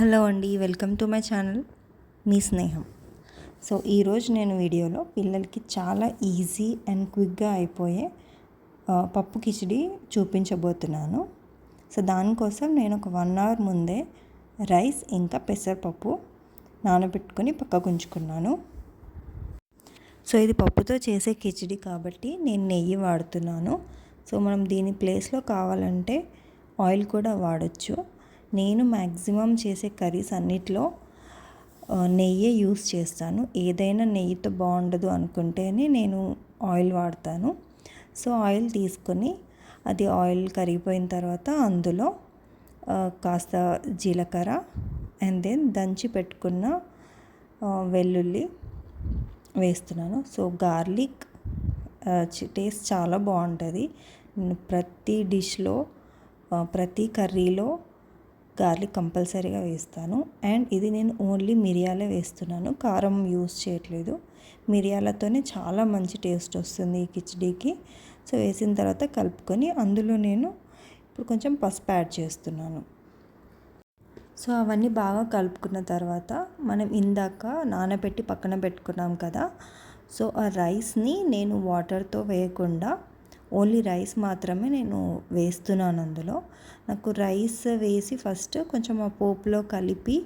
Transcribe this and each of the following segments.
Hello అండి, welcome to my channel మీ స్నేహం. So ఈరోజు నేను వీడియోలో పిల్లలకి చాలా ఈజీ అండ్ క్విక్గా అయిపోయే పప్పు కిచిడి చూపించబోతున్నాను. సో దానికోసం నేను ఒక 1 అవర్ ముందే రైస్ ఇంకా పెసరపప్పు నానబెట్టుకొని పక్కకు ఉంచుకున్నాను. సో ఇది పప్పుతో చేసే కిచిడి కాబట్టి నేను నెయ్యి వాడుతున్నాను. సో మనం దీని ప్లేస్లో కావాలంటే ఆయిల్ కూడా వాడచ్చు. నేను మ్యాక్సిమం చేసే కర్రీస్ అన్నిట్లో నెయ్యే యూస్ చేస్తాను. ఏదైనా నెయ్యితో బాగుండదు అనుకుంటేనే నేను ఆయిల్ వాడతాను. సో ఆయిల్ తీసుకొని అది ఆయిల్ కరిగిపోయిన తర్వాత అందులో కాస్త జీలకర్ర అండ్ దెన్ దంచి పెట్టుకున్న వెల్లుల్లి వేస్తున్నాను. సో గార్లిక్ టేస్ట్ చాలా బాగుంటుంది. నేను ప్రతి డిష్లో ప్రతి కర్రీలో గార్లిక్ కంపల్సరీగా వేస్తాను. అండ్ ఇది నేను ఓన్లీ మిరియాలే వేస్తున్నాను, కారం యూస్ చేయట్లేదు. మిరియాలతోనే చాలా మంచి టేస్ట్ వస్తుంది ఈ కిచిడీకి. సో వేసిన తర్వాత కలుపుకొని అందులో నేను ఇప్పుడు కొంచెం పసుపు యాడ్ చేస్తున్నాను. సో అవన్నీ బాగా కలుపుకున్న తర్వాత మనం ఇందాక నానబెట్టి పక్కన పెట్టుకున్నాం కదా, సో ఆ రైస్ని నేను వాటర్తో వేయకుండా ఓన్లీ రైస్ మాత్రమే నేను వేస్తున్నాను. అందులో నాకు రైస్ వేసి ఫస్ట్ కొంచెం ఆ పోపులో కలిపి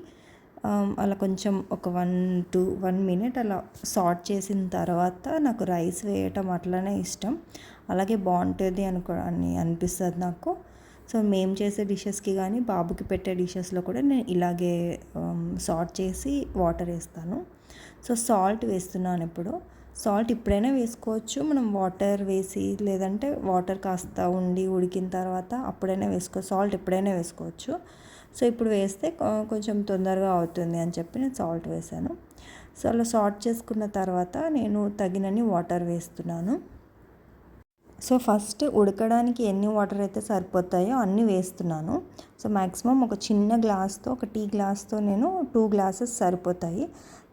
అలా కొంచెం ఒక 1 మినిట్ అలా సాట్ చేసిన తర్వాత నాకు రైస్ వేయటం అట్లనే ఇష్టం. అలాగే బాగుంటుంది అని అనిపిస్తుంది నాకు. సో మేము చేసే డిషెస్కి కానీ బాబుకి పెట్టే డిషెస్లో కూడా నేను ఇలాగే సాట్ చేసి వాటర్ వేస్తాను. సో సాల్ట్ వేస్తున్నాను. ఇప్పుడు సాల్ట్ ఇప్పుడైనా వేసుకోవచ్చు, మనం వాటర్ వేసి లేదంటే వాటర్ కాస్త ఉడికిన తర్వాత అప్పుడైనా సాల్ట్ ఎప్పుడైనా వేసుకోవచ్చు. సో ఇప్పుడు వేస్తే కొంచెం తొందరగా అవుతుంది అని చెప్పి నేను సాల్ట్ వేసాను. సో అలా సాల్ట్ చేసుకున్న తర్వాత నేను తగినన్ని వాటర్ వేస్తున్నాను. సో ఫస్ట్ ఉడకడానికి ఎన్ని వాటర్ అయితే సరిపోతాయో అన్నీ వేస్తున్నాను. సో మ్యాక్సిమం ఒక చిన్న గ్లాస్తో, ఒక టీ గ్లాస్తో నేను 2 గ్లాసెస్ సరిపోతాయి.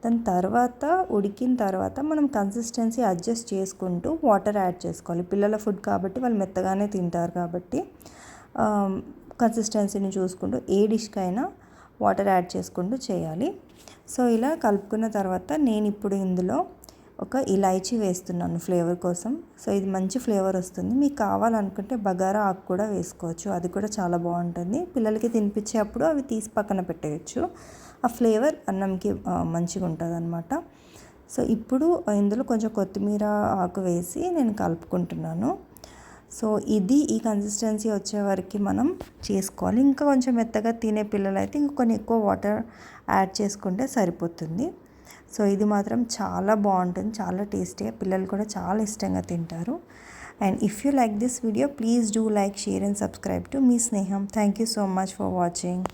దాని తర్వాత ఉడికిన తర్వాత మనం కన్సిస్టెన్సీ అడ్జస్ట్ చేసుకుంటూ వాటర్ యాడ్ చేసుకోవాలి. పిల్లల ఫుడ్ కాబట్టి వాళ్ళు మెత్తగానే తింటారు కాబట్టి కన్సిస్టెన్సీని చూసుకుంటూ ఏ డిష్కైనా వాటర్ యాడ్ చేసుకుంటూ చేయాలి. సో ఇలా కలుపుకున్న తర్వాత నేను ఇప్పుడు ఇందులో ఒక ఇలాచీ వేస్తున్నాను ఫ్లేవర్ కోసం. సో ఇది మంచి ఫ్లేవర్ వస్తుంది. మీకు కావాలనుకుంటే బగారా ఆకు కూడా వేసుకోవచ్చు, అది కూడా చాలా బాగుంటుంది. పిల్లలకి తినిపించేటప్పుడు అవి తీసి పక్కన పెట్టేయచ్చు. ఆ ఫ్లేవర్ అన్నంకి మంచిగా ఉంటుంది అన్నమాట. సో ఇప్పుడు ఇందులో కొంచెం కొత్తిమీర ఆకు వేసి నేను కలుపుకుంటున్నాను. సో ఈ కన్సిస్టెన్సీ వచ్చే వరకు మనం చేసుకోవాలి. ఇంకా కొంచెం మెత్తగా తినే పిల్లలైతే ఇంకా కొన్ని ఎక్కువ వాటర్ యాడ్ చేసుకుంటే సరిపోతుంది. సో ఇది మాత్రం చాలా బాగుంటుంది, చాలా టేస్టీగా, పిల్లలు కూడా చాలా ఇష్టంగా తింటారు. And if you like this video, please do like, share and subscribe to మీ స్నేహం. Thank you so much for watching.